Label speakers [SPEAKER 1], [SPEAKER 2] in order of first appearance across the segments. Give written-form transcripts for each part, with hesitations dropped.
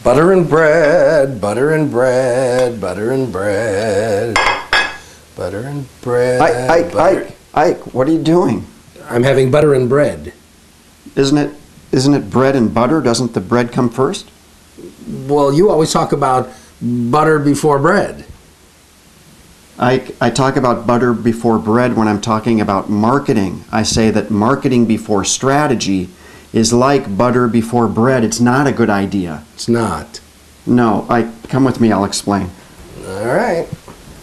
[SPEAKER 1] Butter and bread, butter and bread, butter and bread, butter and bread.
[SPEAKER 2] Ike, what are you doing?
[SPEAKER 1] I'm having butter and bread.
[SPEAKER 2] Isn't it bread and butter? Doesn't the bread come first?
[SPEAKER 1] Well, you always talk about butter before bread.
[SPEAKER 2] I talk about butter before bread when I'm talking about marketing. I say that marketing before strategy is like butter before bread. It's not a good idea.
[SPEAKER 1] It's not.
[SPEAKER 2] No, come with me, I'll explain.
[SPEAKER 1] All right.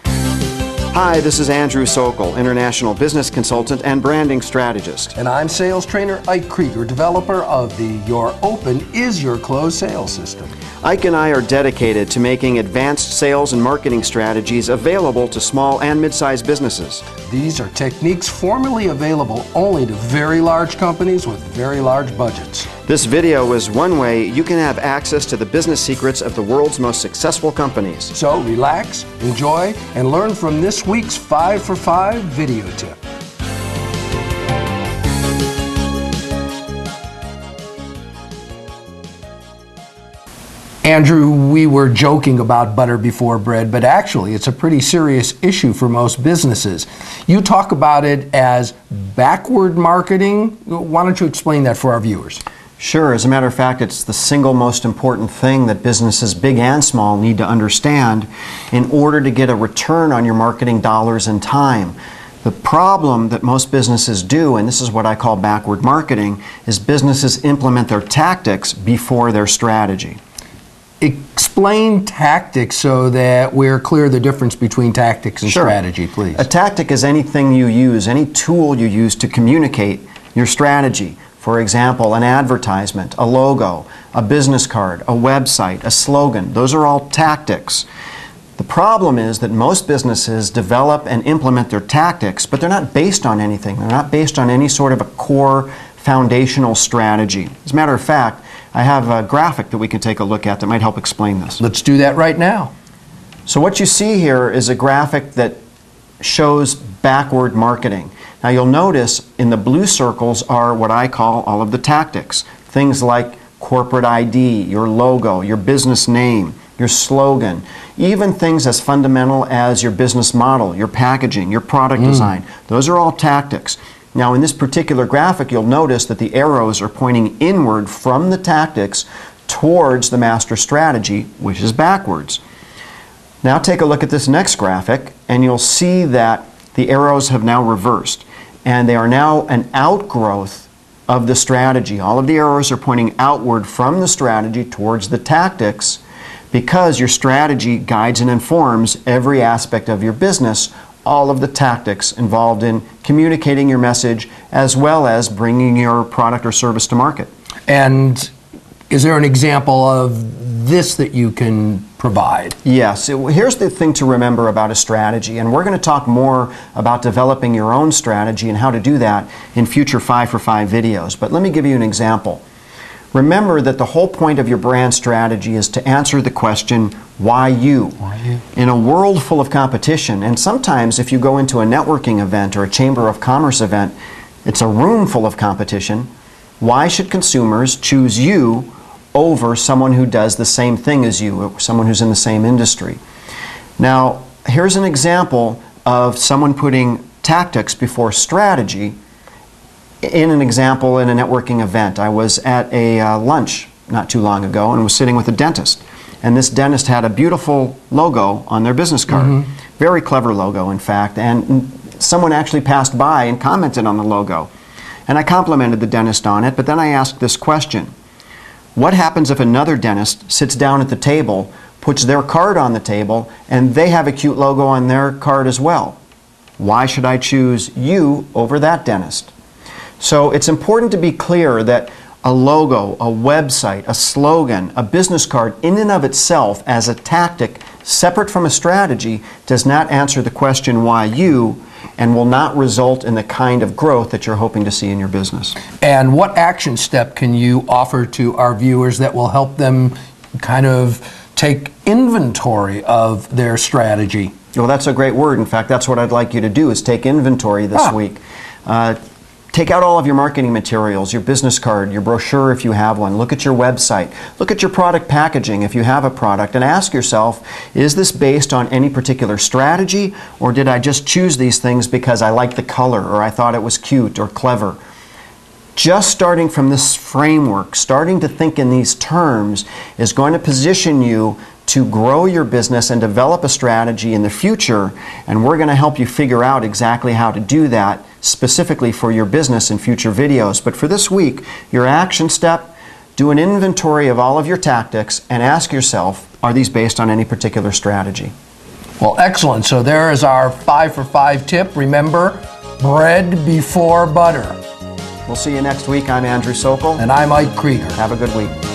[SPEAKER 2] Hi, this is Andrew Sokol, international business consultant and branding strategist.
[SPEAKER 1] And I'm sales trainer Ike Krieger, developer of the Your Open is Your Closed sales system.
[SPEAKER 2] Ike and I are dedicated to making advanced sales and marketing strategies available to small and mid-sized businesses.
[SPEAKER 1] These are techniques formerly available only to very large companies with very large budgets.
[SPEAKER 2] This video is one way you can have access to the business secrets of the world's most successful companies.
[SPEAKER 1] So relax, enjoy, and learn from this week's 5 for 5 video tip. Andrew, we were joking about butter before bread, but actually it's a pretty serious issue for most businesses. You talk about it as backward marketing. Why don't you explain that for our viewers?
[SPEAKER 2] Sure. As a matter of fact, it's the single most important thing that businesses, big and small, need to understand in order to get a return on your marketing dollars and time. The problem that most businesses do, and this is what I call backward marketing, is businesses implement their tactics before their strategy.
[SPEAKER 1] Explain tactics so that we're clear the difference between tactics and strategy, please.
[SPEAKER 2] A tactic is anything you use, any tool you use to communicate your strategy. For example, an advertisement, a logo, a business card, a website, a slogan. Those are all tactics. The problem is that most businesses develop and implement their tactics, but they're not based on anything. They're not based on any sort of a core foundational strategy. As a matter of fact, I have a graphic that we can take a look at that might help explain this.
[SPEAKER 1] Let's do that right now.
[SPEAKER 2] So what you see here is a graphic that shows backward marketing. Now you'll notice in the blue circles are what I call all of the tactics. Things like corporate ID, your logo, your business name, your slogan, even things as fundamental as your business model, your packaging, your product design. Those are all tactics. Now in this particular graphic, you'll notice that the arrows are pointing inward from the tactics towards the master strategy, which is backwards. Now take a look at this next graphic, and you'll see that the arrows have now reversed, and they are now an outgrowth of the strategy. All of the arrows are pointing outward from the strategy towards the tactics because your strategy guides and informs every aspect of your business, all of the tactics involved in communicating your message as well as bringing your product or service to market.
[SPEAKER 1] And is there an example of this that you can provide?
[SPEAKER 2] Yes. Here's the thing to remember about a strategy, and we're going to talk more about developing your own strategy and how to do that in future 5 for 5 videos. But let me give you an example. Remember that the whole point of your brand strategy is to answer the question, why you?
[SPEAKER 1] Why you?
[SPEAKER 2] In a world full of competition, and sometimes if you go into a networking event or a chamber of commerce event, it's a room full of competition. Why should consumers choose you over someone who does the same thing as you, or someone who's in the same industry? Now, here's an example of someone putting tactics before strategy in an example in a networking event. I was at a lunch not too long ago and was sitting with a dentist. And this dentist had a beautiful logo on their business card. Very clever logo, in fact. And someone actually passed by and commented on the logo. And I complimented the dentist on it, but then I asked this question. What happens if another dentist sits down at the table, puts their card on the table, and they have a cute logo on their card as well? Why should I choose you over that dentist? So it's important to be clear that a logo, a website, a slogan, a business card in and of itself as a tactic separate from a strategy does not answer the question why you, and will not result in the kind of growth that you're hoping to see in your business.
[SPEAKER 1] And what action step can you offer to our viewers that will help them kind of take inventory of their strategy?
[SPEAKER 2] Well, that's a great word. In fact, that's what I'd like you to do, is take inventory this week. Take out all of your marketing materials, your business card, your brochure if you have one. Look at your website. Look at your product packaging if you have a product, and ask yourself, is this based on any particular strategy, or did I just choose these things because I like the color or I thought it was cute or clever? Just starting from this framework, starting to think in these terms, is going to position you to grow your business and develop a strategy in the future, and we're going to help you figure out exactly how to do that specifically for your business in future videos. But for this week, your action step, do an inventory of all of your tactics and ask yourself, are these based on any particular strategy?
[SPEAKER 1] Well, excellent. So there is our 5 for 5 tip. Remember, bread before butter.
[SPEAKER 2] We'll see you next week. I'm Andrew Sokol.
[SPEAKER 1] And I'm Mike Krieger.
[SPEAKER 2] Have a good week.